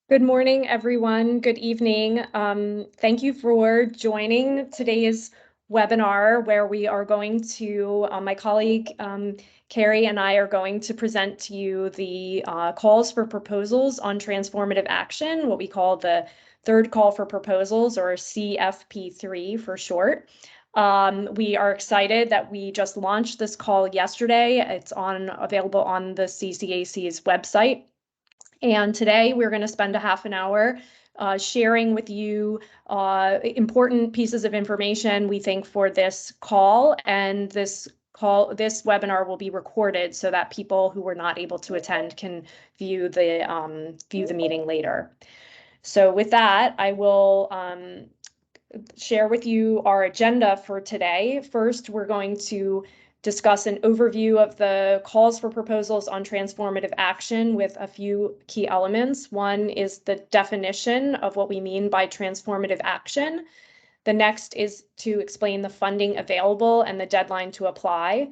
Good morning, everyone. Good evening. Thank you for joining today's webinar where we are going to, my colleague Carrie and I are going to present to you the calls for proposals on transformative action, what we call the third call for proposals, or CFP3 for short. We are excited that we just launched this call yesterday. It's available on the CCAC's website. And today we're going to spend a half an hour sharing with you important pieces of information we think for this call. And this webinar will be recorded so that people who were not able to attend can view the meeting later. So with that, I will share with you our agenda for today. First, we're going to discuss an overview of the calls for proposals on transformative action with a few key elements. One is the definition of what we mean by transformative action. The next is to explain the funding available and the deadline to apply.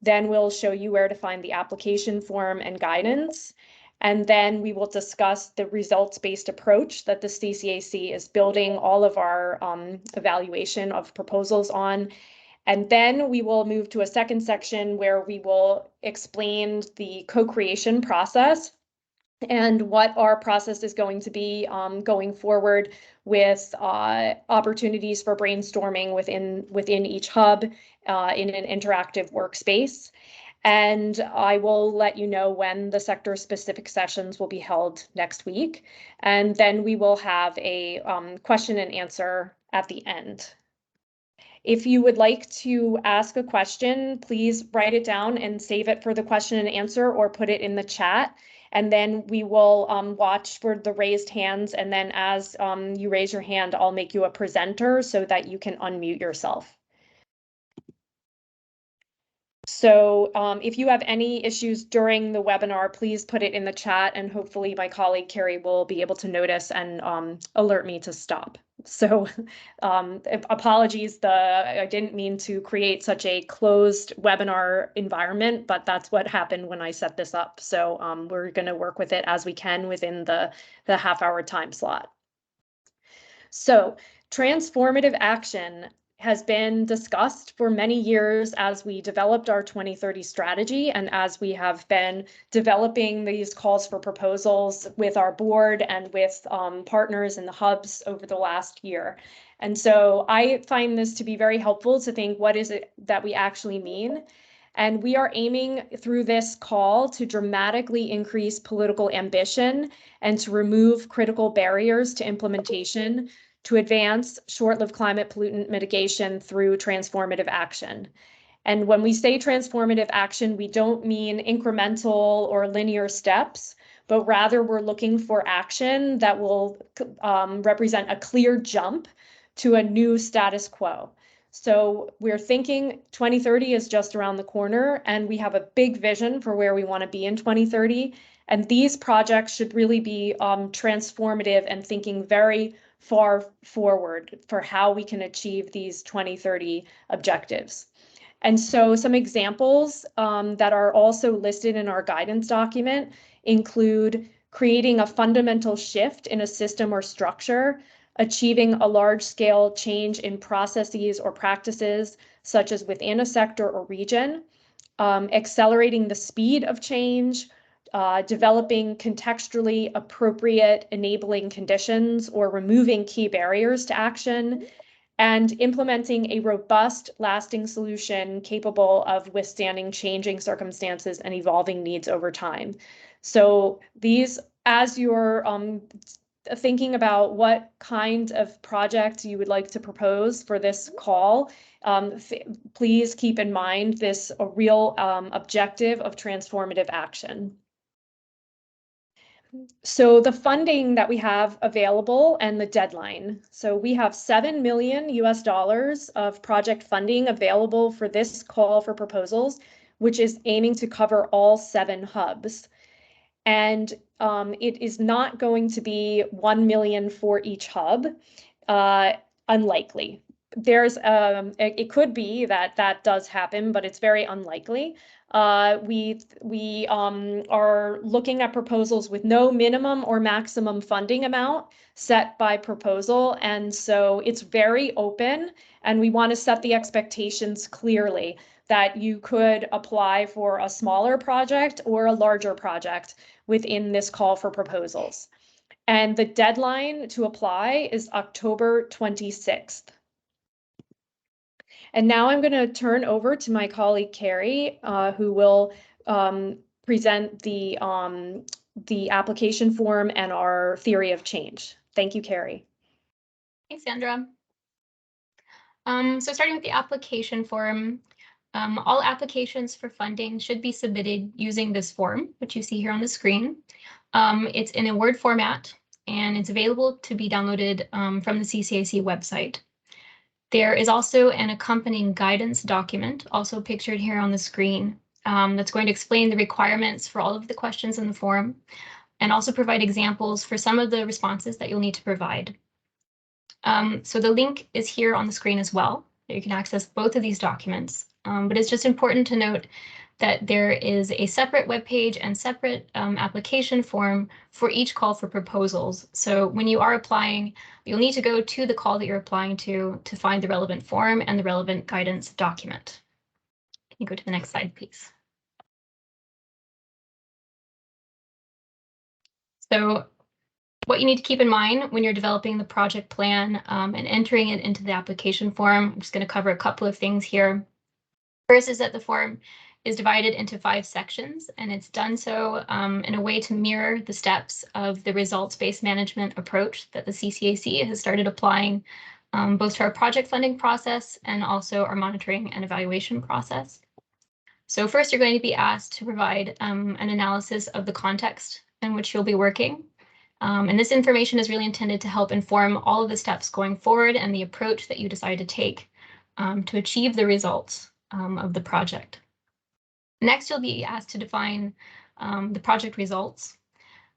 Then we'll show you where to find the application form and guidance. And then we will discuss the results-based approach that the CCAC is building all of our evaluation of proposals on. And then we will move to a second section where we will explain the co-creation process and what our process is going to be going forward with opportunities for brainstorming within each hub in an interactive workspace. And I will let you know when the sector-specific sessions will be held next week. And then we will have a question and answer at the end. If you would like to ask a question, please write it down and save it for the question and answer or put it in the chat. And then we will watch for the raised hands. And then as you raise your hand, I'll make you a presenter so that you can unmute yourself. So if you have any issues during the webinar, please put it in the chat and hopefully my colleague Carrie will be able to notice and alert me to stop. So apologies, I didn't mean to create such a closed webinar environment, but that's what happened when I set this up. So we're going to work with it as we can within the half-hour time slot. So transformative action has been discussed for many years as we developed our 2030 strategy and as we have been developing these calls for proposals with our board and with partners in the hubs over the last year. And so I find this to be very helpful to think, what is it that we actually mean? And we are aiming through this call to dramatically increase political ambition and to remove critical barriers to implementation to advance short-lived climate pollutant mitigation through transformative action. And when we say transformative action, we don't mean incremental or linear steps, but rather we're looking for action that will represent a clear jump to a new status quo. So we're thinking 2030 is just around the corner, and we have a big vision for where we want to be in 2030. And these projects should really be transformative and thinking very far forward for how we can achieve these 2030 objectives. And so some examples that are also listed in our guidance document include creating a fundamental shift in a system or structure, achieving a large-scale change in processes or practices, such as within a sector or region, accelerating the speed of change, developing contextually appropriate enabling conditions or removing key barriers to action, and implementing a robust, lasting solution capable of withstanding changing circumstances and evolving needs over time. So these, as you're thinking about what kind of project you would like to propose for this call, please keep in mind this real objective of transformative action. So the funding that we have available and the deadline. So we have $7 million of project funding available for this call for proposals, which is aiming to cover all 7 hubs. And it is not going to be $1 million for each hub, unlikely. there's it could be that that does happen, but it's very unlikely. We are looking at proposals with no minimum or maximum funding amount set by proposal, and so it's very open, and we want to set the expectations clearly that you could apply for a smaller project or a larger project within this call for proposals. And the deadline to apply is October 26th. And now I'm going to turn over to my colleague Carrie, who will present the application form and our theory of change. Thank you, Carrie. Hey, Sandra. So starting with the application form, all applications for funding should be submitted using this form, which you see here on the screen. It's in a Word format, and it's available to be downloaded from the CCAC website. There is also an accompanying guidance document, also pictured here on the screen, that's going to explain the requirements for all of the questions in the form, and also provide examples for some of the responses that you'll need to provide. So the link is here on the screen as well. You can access both of these documents, but it's just important to note that there is a separate webpage and separate application form for each call for proposals. So when you are applying, you'll need to go to the call that you're applying to find the relevant form and the relevant guidance document. Can you go to the next slide, please? So what you need to keep in mind when you're developing the project plan and entering it into the application form, I'm just going to cover a couple of things here. First is that the form is divided into 5 sections, and it's done so in a way to mirror the steps of the results-based management approach that the CCAC has started applying both to our project funding process and also our monitoring and evaluation process. So first, you're going to be asked to provide an analysis of the context in which you'll be working. And this information is really intended to help inform all of the steps going forward and the approach that you decide to take to achieve the results of the project. Next, you'll be asked to define the project results.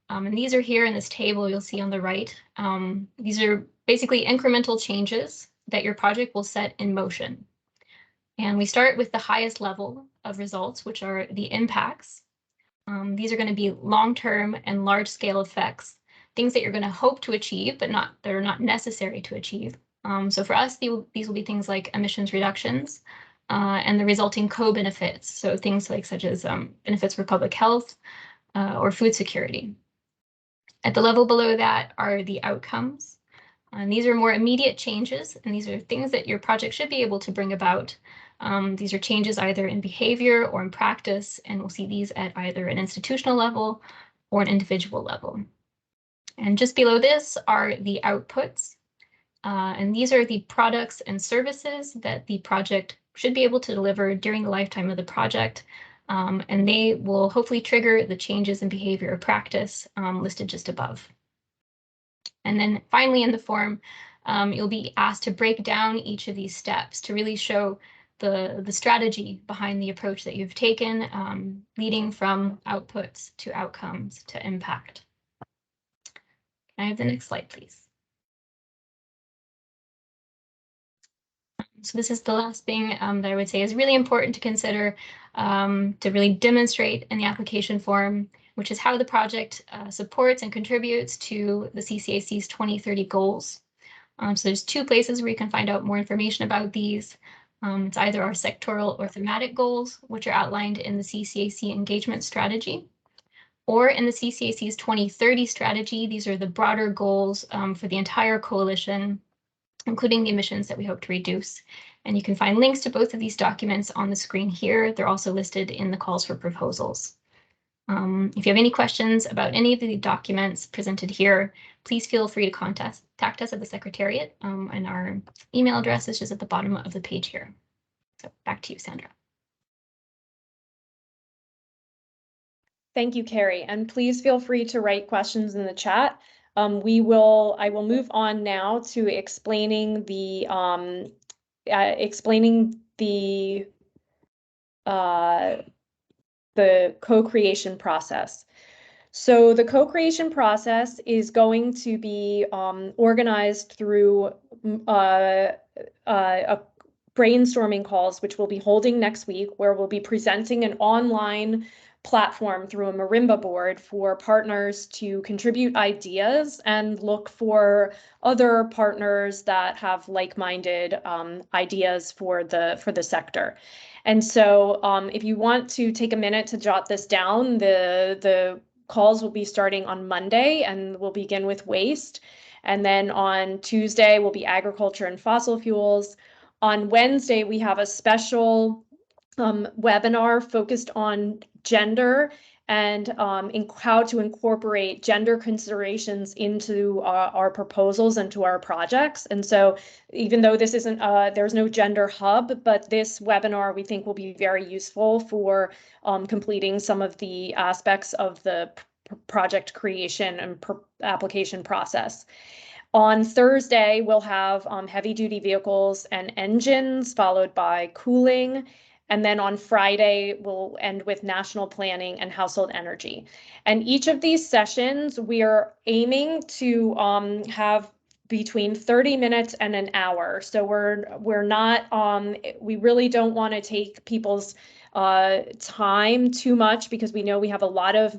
And these are here in this table you'll see on the right. These are basically incremental changes that your project will set in motion. And we start with the highest level of results, which are the impacts. These are going to be long-term and large-scale effects, things that you're going to hope to achieve, but that are not necessary to achieve. So for us, these will be things like emissions reductions and the resulting co-benefits. So things like such as benefits for public health or food security. At the level below that are the outcomes. And these are more immediate changes, and these are things that your project should be able to bring about. These are changes either in behavior or in practice, and we'll see these at either an institutional level or an individual level. And just below this are the outputs. And these are the products and services that the project should be able to deliver during the lifetime of the project. And they will hopefully trigger the changes in behavior or practice listed just above. And then finally in the form, you'll be asked to break down each of these steps to really show the strategy behind the approach that you've taken, leading from outputs to outcomes to impact. Can I have the next slide, please? So this is the last thing that I would say is really important to consider to really demonstrate in the application form, which is how the project supports and contributes to the CCAC's 2030 goals. So there's 2 places where you can find out more information about these. It's either our sectoral or thematic goals, which are outlined in the CCAC engagement strategy, or in the CCAC's 2030 strategy. These are the broader goals for the entire coalition, including the emissions that we hope to reduce. And you can find links to both of these documents on the screen here. They're also listed in the calls for proposals. If you have any questions about any of the documents presented here, please feel free to contact us at the Secretariat, and our email address is just at the bottom of the page here. So back to you, Sandra. Thank you, Carrie, and please feel free to write questions in the chat. I will move on now to explaining the co-creation process. So the co-creation process is going to be organized through a brainstorming calls, which we'll be holding next week, where we'll be presenting an online platform through a marimba board for partners to contribute ideas and look for other partners that have like-minded ideas for the sector. And so if you want to take a minute to jot this down, the calls will be starting on Monday and we'll begin with waste. And then on Tuesday will be agriculture and fossil fuels. On Wednesday, we have a special webinar focused on gender and how to incorporate gender considerations into our proposals and to our projects. And so even though this isn't, there's no gender hub, but this webinar we think will be very useful for completing some of the aspects of the project creation and application process. On Thursday, we'll have heavy-duty vehicles and engines, followed by cooling. And then on Friday, we'll end with national planning and household energy. And each of these sessions, we are aiming to have between 30 minutes and an hour. So we're not, we really don't want to take people's time too much because we know we have a lot of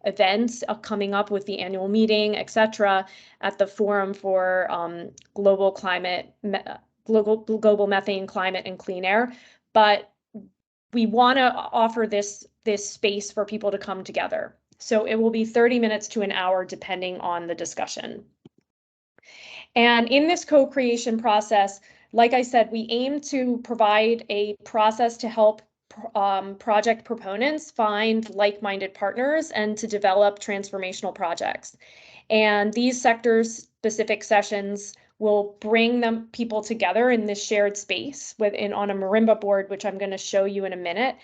events coming up with the annual meeting, etc., at the Forum for Global Methane, Climate, and Clean Air. But we want to offer this space for people to come together. So it will be 30 minutes to an hour, depending on the discussion. And in this co-creation process, like I said, we aim to provide a process to help project proponents find like-minded partners and to develop transformational projects. And these sector-specific sessions will bring people together in this shared space on a marimba board, which I'm going to show you in a minute,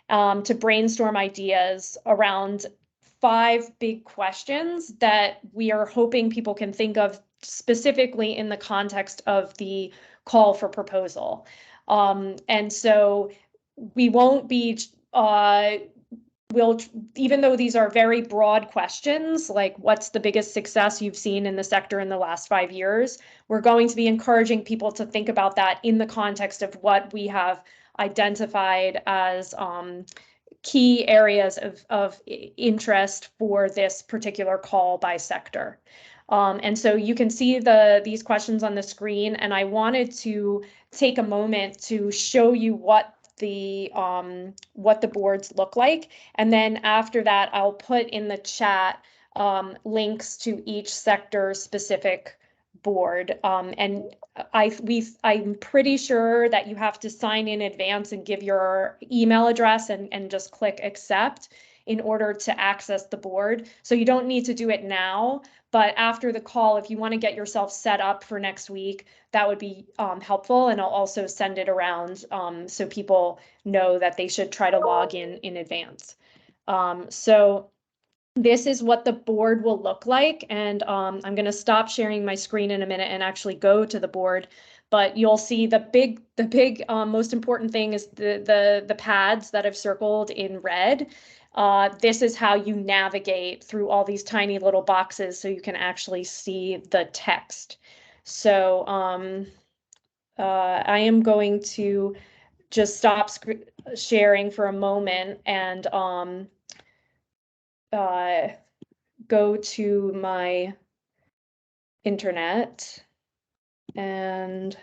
to brainstorm ideas around 5 big questions that we are hoping people can think of specifically in the context of the call for proposal. And so we won't be, even though these are very broad questions, like what's the biggest success you've seen in the sector in the last 5 years, we're going to be encouraging people to think about that in the context of what we have identified as key areas of interest for this particular call by sector. And so you can see these questions on the screen, and I wanted to take a moment to show you what the boards look like. And then after that, I'll put in the chat links to each sector specific board. And I'm pretty sure that you have to sign in advance and give your email address and just click accept in order to access the board. So you don't need to do it now, but after the call, if you want to get yourself set up for next week, that would be helpful. And I'll also send it around so people know that they should try to log in advance. So this is what the board will look like. And I'm going to stop sharing my screen in a minute and actually go to the board. But you'll see the big most important thing is the pads that I've circled in red. This is how you navigate through all these tiny little boxes so you can actually see the text. So I am going to just stop sharing for a moment and go to my internet and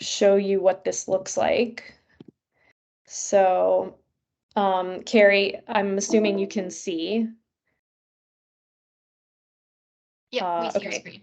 show you what this looks like. So, Carrie, I'm assuming you can see. Yeah, we see okay. your screen.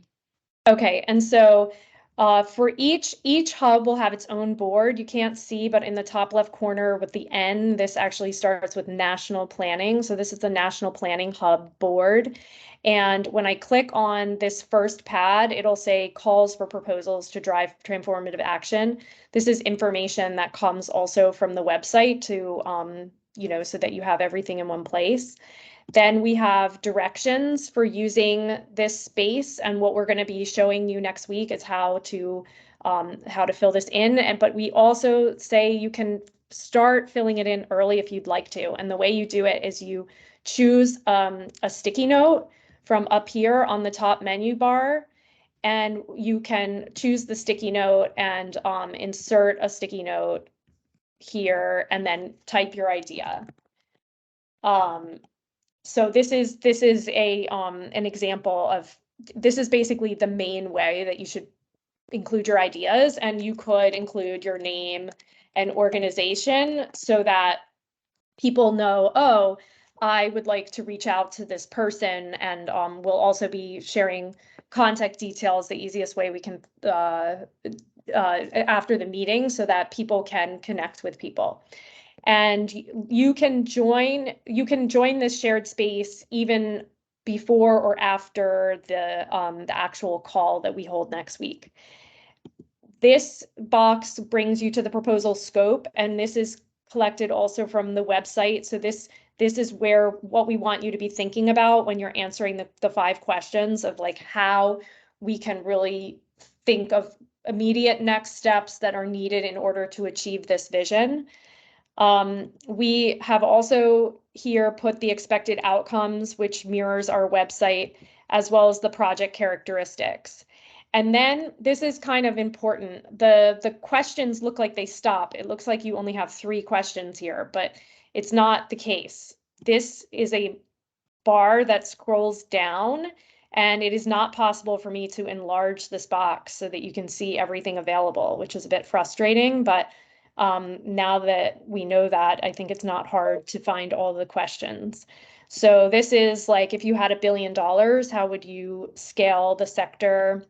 Okay, and so for each hub will have its own board. You can't see, but in the top left corner with the N, this actually starts with national planning. So this is the National Planning Hub board. And when I click on this first pad, it'll say calls for proposals to drive transformative action. This is information that comes also from the website to, so that you have everything in one place. Then we have directions for using this space, and what we're going to be showing you next week is how to fill this in. But we also say you can start filling it in early if you'd like to. And the way you do it is you choose a sticky note from up here on the top menu bar, and you can choose the sticky note and insert a sticky note here and then type your idea. So this is a an example of, this is basically the main way that you should include your ideas, and you could include your name and organization so that people know, oh, I would like to reach out to this person, and we'll also be sharing contact details, the easiest way we can after the meeting, so that people can connect with people. And you can join this shared space even before or after the actual call that we hold next week. This box brings you to the proposal scope, and this is collected also from the website. So this is where what we want you to be thinking about when you're answering the 5 questions of like how we can really think of immediate next steps that are needed in order to achieve this vision. We have also here put the expected outcomes, which mirrors our website, as well as the project characteristics. And then this is kind of important. The questions look like they stop. It looks like you only have 3 questions here, but it's not the case. This is a bar that scrolls down, and it is not possible for me to enlarge this box so that you can see everything available, which is a bit frustrating, but now that we know that, I think it's not hard to find all the questions. So this is like, if you had $1 billion, how would you scale the sector?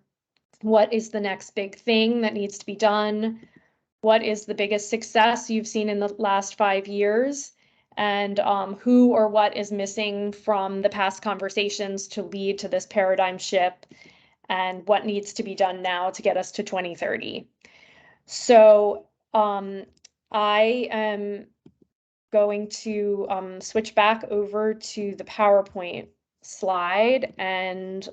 What is the next big thing that needs to be done? What is the biggest success you've seen in the last 5 years? And who or what is missing from the past conversations to lead to this paradigm shift? And what needs to be done now to get us to 2030? So I am going to switch back over to the PowerPoint slide, and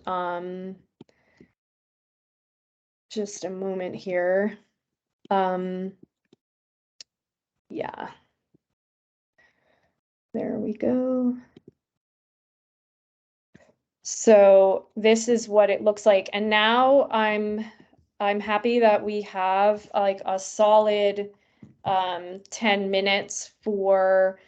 just a moment here. Yeah, there we go. So this is what it looks like, and now I'm happy that we have like a solid 10 minutes for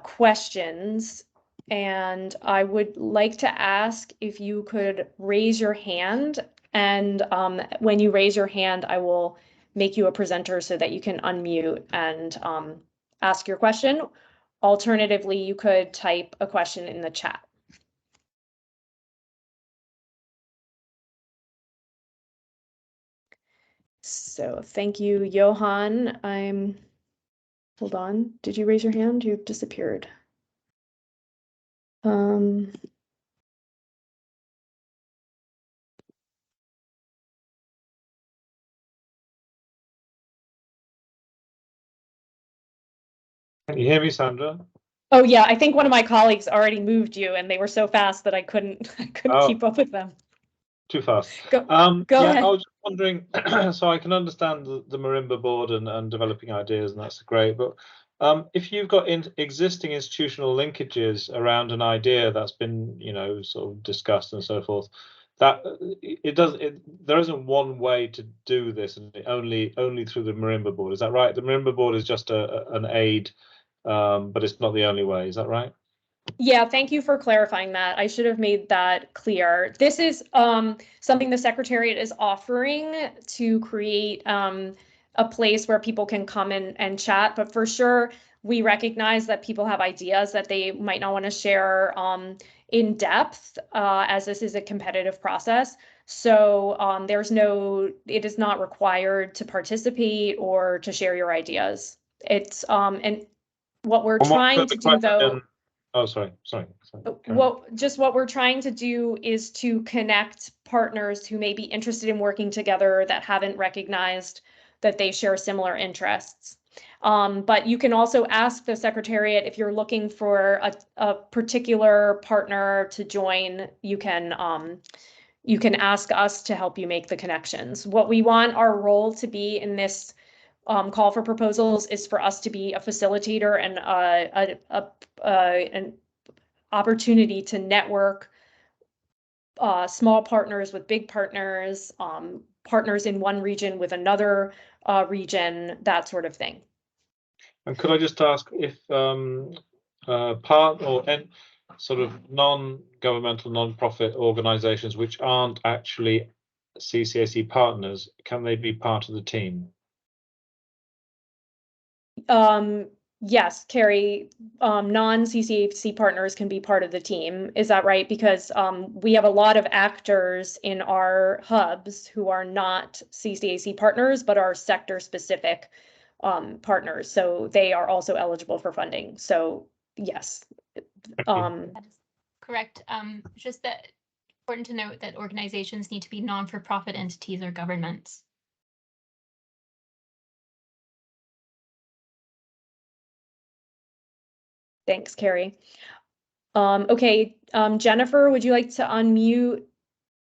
questions. And I would like to ask if you could raise your hand, and when you raise your hand, I will make you a presenter so that you can unmute and ask your question. Alternatively, you could type a question in the chat. So thank you, Johan. Hold on. Did you raise your hand? You've disappeared. Can you hear me, Sandra? Oh yeah, I think one of my colleagues already moved you, and they were so fast that I couldn't keep up with them. Too fast. Go yeah, ahead. I was just wondering, so I can understand the marimba board and developing ideas, and that's great. But if you've got existing institutional linkages around an idea that's been, sort of discussed and so forth, that there isn't one way to do this, and only through the marimba board. Is that right? The marimba board is just an aid, but it's not the only way. Is that right? Yeah, thank you for clarifying that. I should have made that clear. This is something the Secretariat is offering to create a place where people can come in and chat. But for sure, we recognize that people have ideas that they might not want to share in depth, as this is a competitive process. So it is not required to participate or to share your ideas. It's and what we're trying to do, though. Oh, sorry. What we're trying to do is to connect partners who may be interested in working together that haven't recognized that they share similar interests. But you can also ask the Secretariat if you're looking for a particular partner to join. You can ask us to help you make the connections. What we want our role to be in this call for proposals is for us to be a facilitator and opportunity to network small partners with big partners, partners in one region with another region, that sort of thing. And could I just ask if part or sort of non-governmental, non-profit organizations which aren't actually CCAC partners, can they be part of the team? Yes, Carrie, non-CCAC partners can be part of the team. Is that right? Because we have a lot of actors in our hubs who are not CCAC partners, but are sector-specific partners. So they are also eligible for funding. So yes. That is correct. Just that important to note that organizations need to be non-for-profit entities or governments. Thanks, Carrie. Okay, Jennifer, would you like to unmute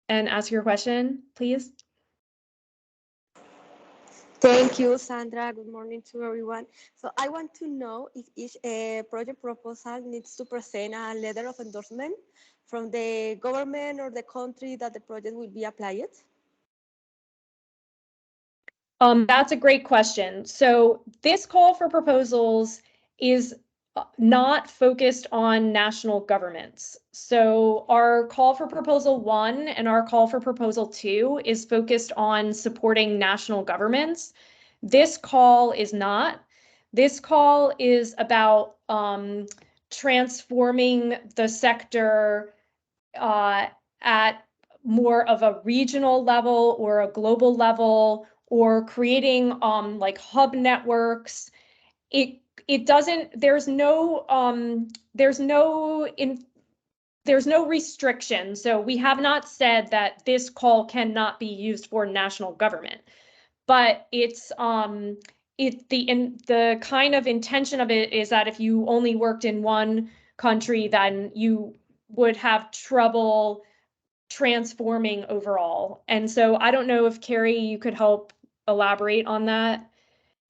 and ask your question, please? Thank you, Sandra. Good morning to everyone. So I want to know if each project proposal needs to present a letter of endorsement from the government or the country that the project will be applied. That's a great question. So this call for proposals is not focused on national governments. So our call for proposal 1 and our call for proposal 2 is focused on supporting national governments. This call is not. This call is about transforming the sector at more of a regional level or a global level, or creating like hub networks. It doesn't, there's no restriction. So we have not said that this call cannot be used for national government, but it's the kind of intention of it is that if you only worked in one country, then you would have trouble transforming overall. And so I don't know if Carrie, you could help elaborate on that,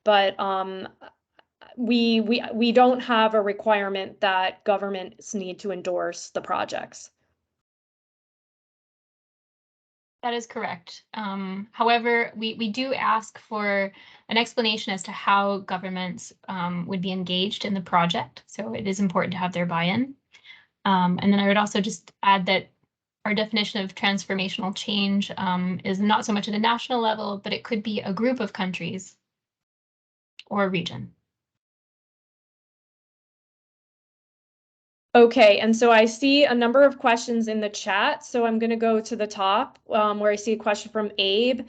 but we don't have a requirement that governments need to endorse the projects. That is correct. However, we do ask for an explanation as to how governments would be engaged in the project. So it is important to have their buy-in. And then I would also just add that our definition of transformational change is not so much at a national level, but it could be a group of countries or a region. Okay, and so I see a number of questions in the chat. So I'm going to go to the top where I see a question from Abe.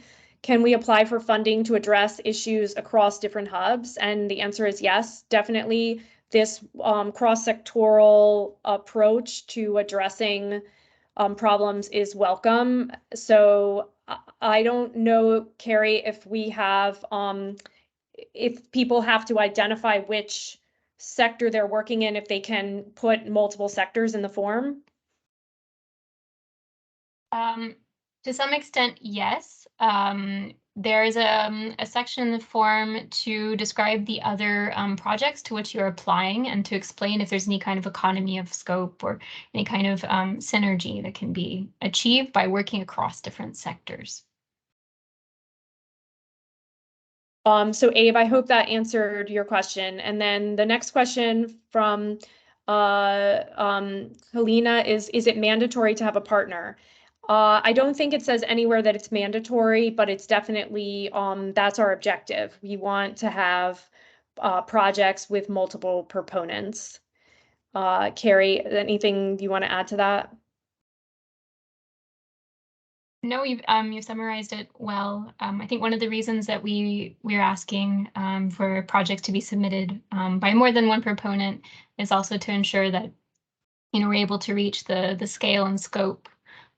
Can we apply for funding to address issues across different hubs? And the answer is yes, definitely. This cross-sectoral approach to addressing problems is welcome. So I don't know, Carrie, if we have, if people have to identify which sector they're working in, if they can put multiple sectors in the form. To some extent, yes. There is a section in the form to describe the other projects to which you're applying and to explain if there's any kind of economy of scope or any kind of synergy that can be achieved by working across different sectors. So Abe, I hope that answered your question. And then the next question from Helena is it mandatory to have a partner? I don't think it says anywhere that it's mandatory, but it's definitely, that's our objective. We want to have projects with multiple proponents. Carrie, anything you want to add to that? No, you've summarized it well. I think one of the reasons that we're asking for projects to be submitted by more than one proponent is also to ensure that we're able to reach the scale and scope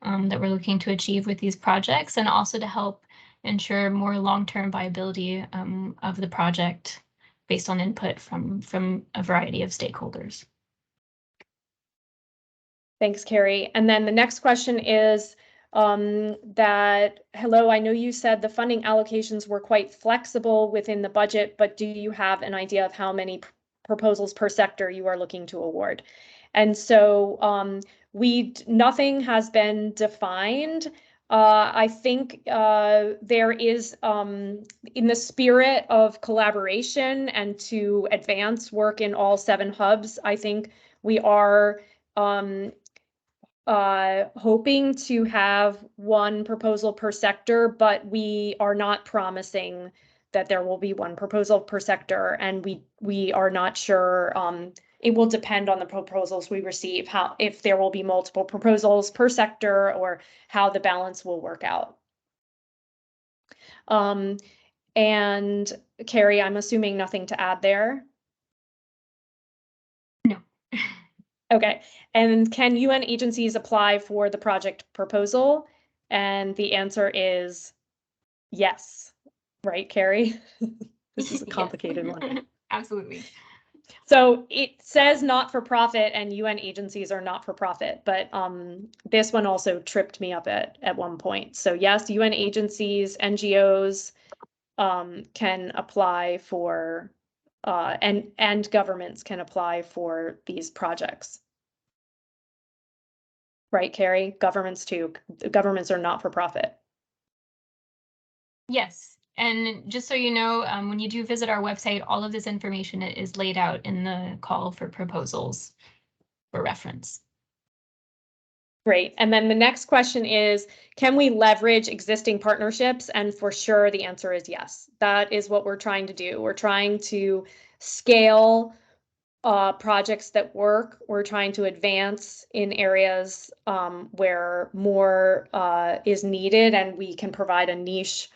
that we're looking to achieve with these projects, and also to help ensure more long-term viability of the project based on input from a variety of stakeholders. Thanks, Carrie. And then the next question is that, hello, I know you said the funding allocations were quite flexible within the budget, but do you have an idea of how many proposals per sector you are looking to award? And so nothing has been defined. I think there is, in the spirit of collaboration and to advance work in all 7 hubs, I think we are hoping to have 1 proposal per sector, but we are not promising that there will be 1 proposal per sector, and we are not sure. It will depend on the proposals we receive, if there will be multiple proposals per sector or how the balance will work out. And Carrie, I'm assuming nothing to add there. No. Okay, and can UN agencies apply for the project proposal? And the answer is yes, right, Carrie? This is a complicated one. Absolutely. So it says not for profit, and UN agencies are not for profit, but this one also tripped me up at one point. So yes, UN agencies, NGOs can apply for, and governments can apply for these projects. Right, Carrie? Governments too. Governments are not for profit. Yes. And just so you know, when you do visit our website, all of this information is laid out in the call for proposals for reference. Great. And then the next question is, can we leverage existing partnerships? And for sure, the answer is yes. That is what we're trying to do. We're trying to scale projects that work. We're trying to advance in areas where more is needed, and we can provide a niche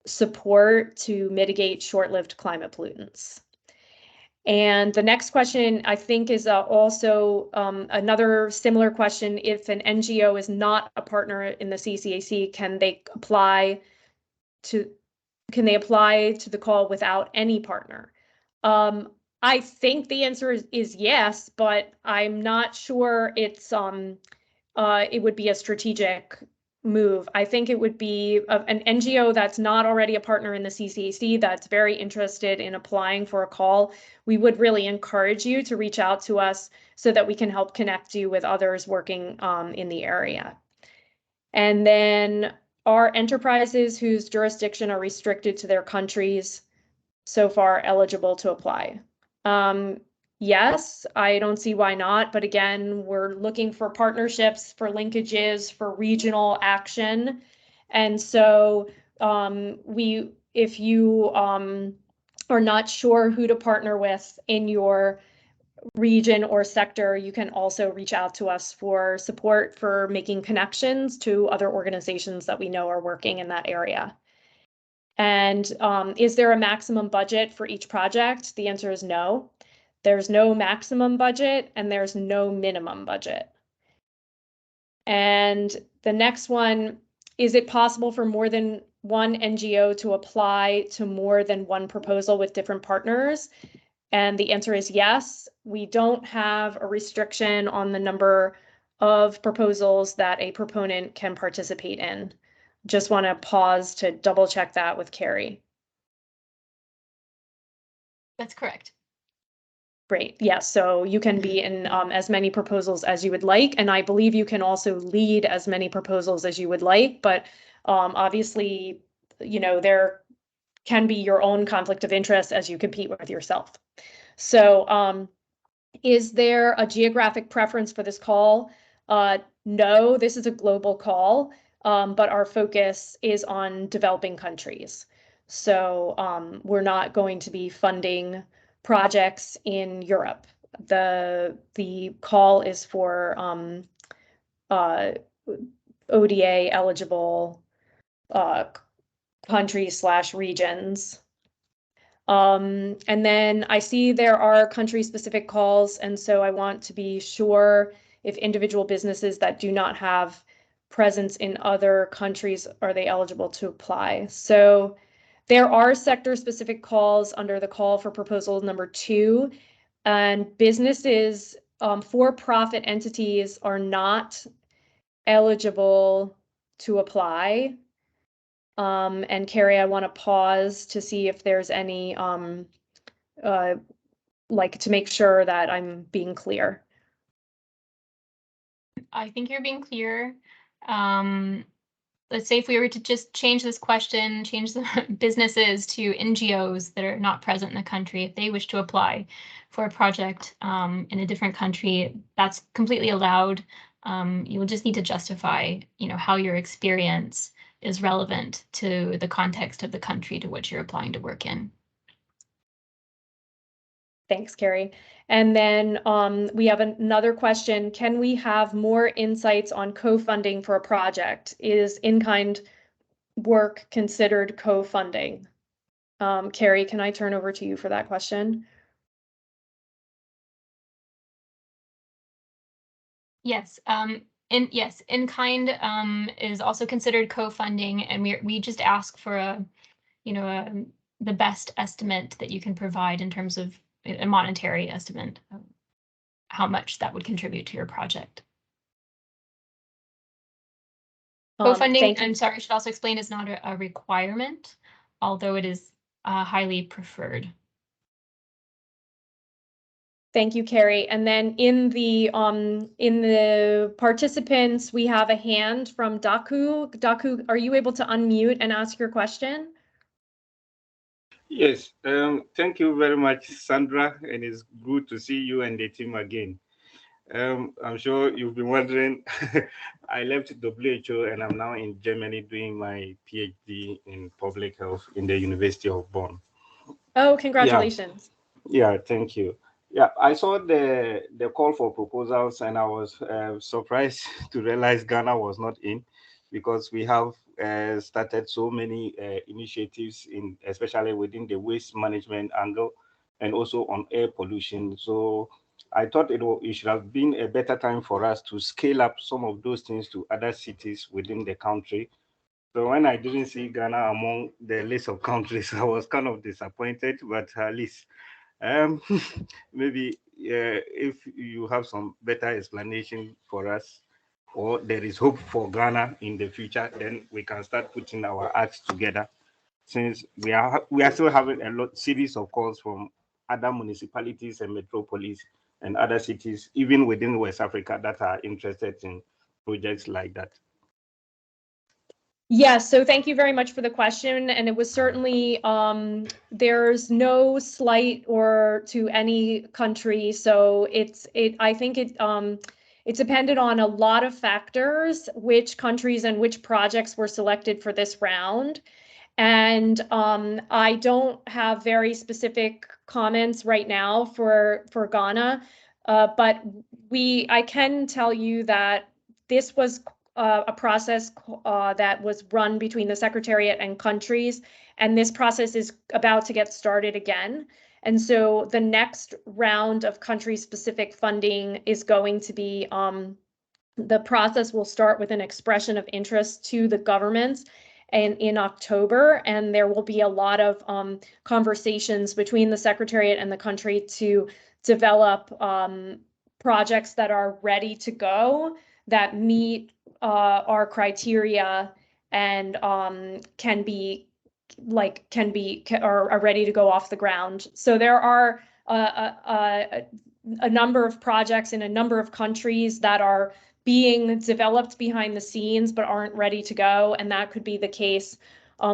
support to mitigate short-lived climate pollutants. And the next question, I think, is also another similar question. If an NGO is not a partner in the CCAC, can they apply to the call without any partner? I think the answer is yes, but I'm not sure it would be a strategic move. I think it would be an NGO that's not already a partner in the CCAC that's very interested in applying for a call. We would really encourage you to reach out to us so that we can help connect you with others working in the area. And then, are enterprises whose jurisdiction are restricted to their countries so far eligible to apply? Yes, I don't see why not. But again, we're looking for partnerships, for linkages, for regional action. And so if you are not sure who to partner with in your region or sector, you can also reach out to us for support for making connections to other organizations that we know are working in that area. And is there a maximum budget for each project? The answer is no. There's no maximum budget and there's no minimum budget. And the next one, is it possible for more than one NGO to apply to more than one proposal with different partners? And the answer is yes. We don't have a restriction on the number of proposals that a proponent can participate in. Just want to pause to double check that with Carrie. That's correct. Great. Yes. So you can be in as many proposals as you would like. And I believe you can also lead as many proposals as you would like. But obviously, there can be your own conflict of interest as you compete with yourself. So is there a geographic preference for this call? No, this is a global call, but our focus is on developing countries. So we're not going to be funding projects in Europe. The call is for ODA eligible countries/regions. And then I see there are country-specific calls, and so I want to be sure if individual businesses that do not have presence in other countries, are they eligible to apply? So there are sector-specific calls under the call for proposal number 2, and businesses, for-profit entities are not eligible to apply. And Carrie, I want to pause to see if there's any, like to make sure that I'm being clear. I think you're being clear. Let's say if we were to just change this question, change the businesses to NGOs that are not present in the country, if they wish to apply for a project in a different country, that's completely allowed. You will just need to justify, how your experience is relevant to the context of the country to which you're applying to work in. Thanks, Carrie. And then we have another question. Can we have more insights on co-funding for a project? Is in-kind work considered co-funding? Carrie, can I turn over to you for that question? Yes. In-kind is also considered co-funding, and we just ask for the best estimate that you can provide in terms of a monetary estimate of how much that would contribute to your project. Co-funding, I'm sorry, I should also explain, is not a requirement, although it is highly preferred. Thank you, Carrie. And then in the participants, we have a hand from Daku. Daku, are you able to unmute and ask your question? Yes, thank you very much, Sandra, and it's good to see you and the team again. I'm sure you've been wondering, I left WHO and I'm now in Germany doing my PhD in public health in the University of Bonn. Oh, congratulations. Yeah, thank you. Yeah, I saw the call for proposals and I was surprised to realize Ghana was not in, because we have started so many initiatives especially within the waste management angle and also on air pollution. So I thought it should have been a better time for us to scale up some of those things to other cities within the country. So when I didn't see Ghana among the list of countries, I was kind of disappointed, but at least maybe if you have some better explanation for us, or there is hope for Ghana in the future, then we can start putting our acts together. Since we are still having a series of calls from other municipalities and metropolis and other cities, even within West Africa, that are interested in projects like that. Yes, so thank you very much for the question. And it was certainly, there's no slight or to any country. So I think it depended on a lot of factors, which countries and which projects were selected for this round. And I don't have very specific comments right now for Ghana, but I can tell you that this was a process that was run between the Secretariat and countries, and this process is about to get started again. And so the next round of country-specific funding is going to be, the process will start with an expression of interest to the governments and in October, and there will be a lot of conversations between the Secretariat and the country to develop projects that are ready to go, that meet our criteria and are ready to go off the ground. So there are a number of projects in a number of countries that are being developed behind the scenes but aren't ready to go, and that could be the case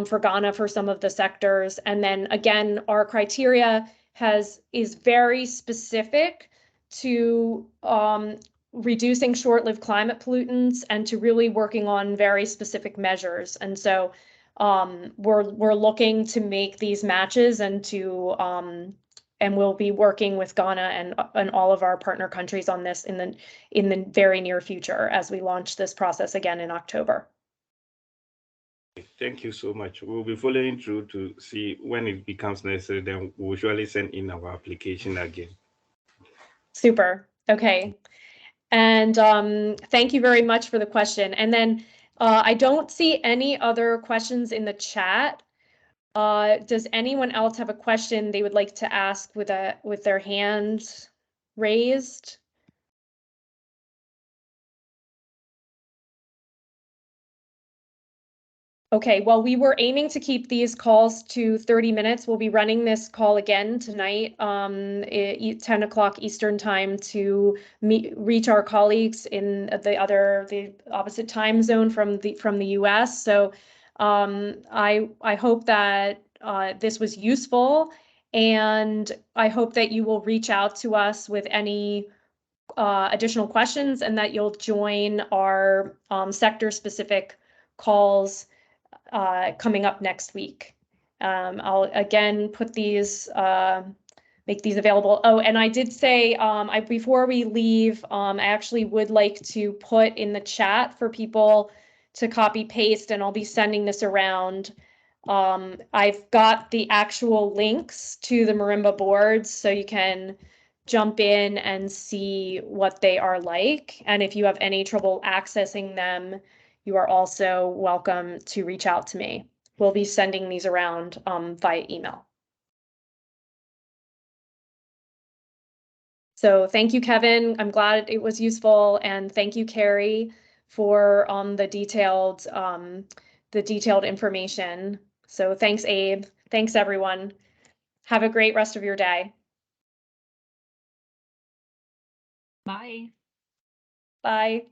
for Ghana for some of the sectors. And then again, our criteria is very specific to reducing short-lived climate pollutants and to really working on very specific measures. And so we're looking to make these matches and to and we'll be working with Ghana and all of our partner countries on this in the very near future as we launch this process again in October. Thank you so much. We'll be following through to see when it becomes necessary, then we'll surely send in our application again. Super. Okay. And thank you very much for the question. And then I don't see any other questions in the chat. Does anyone else have a question they would like to ask with their hand raised? Okay, well, we were aiming to keep these calls to 30 minutes. We'll be running this call again tonight, 10 o'clock Eastern time to reach our colleagues in the opposite time zone from the US. So I hope that this was useful, and I hope that you will reach out to us with any additional questions, and that you'll join our sector-specific calls coming up next week. I'll again put these, make these available. Oh, and I did say, before we leave, I actually would like to put in the chat for people to copy paste, and I'll be sending this around. I've got the actual links to the marimba boards, so you can jump in and see what they are like. And if you have any trouble accessing them, you are also welcome to reach out to me. We'll be sending these around via email. So thank you, Kevin. I'm glad it was useful, and thank you, Carrie, for the detailed information. So thanks, Abe. Thanks, everyone. Have a great rest of your day. Bye. Bye.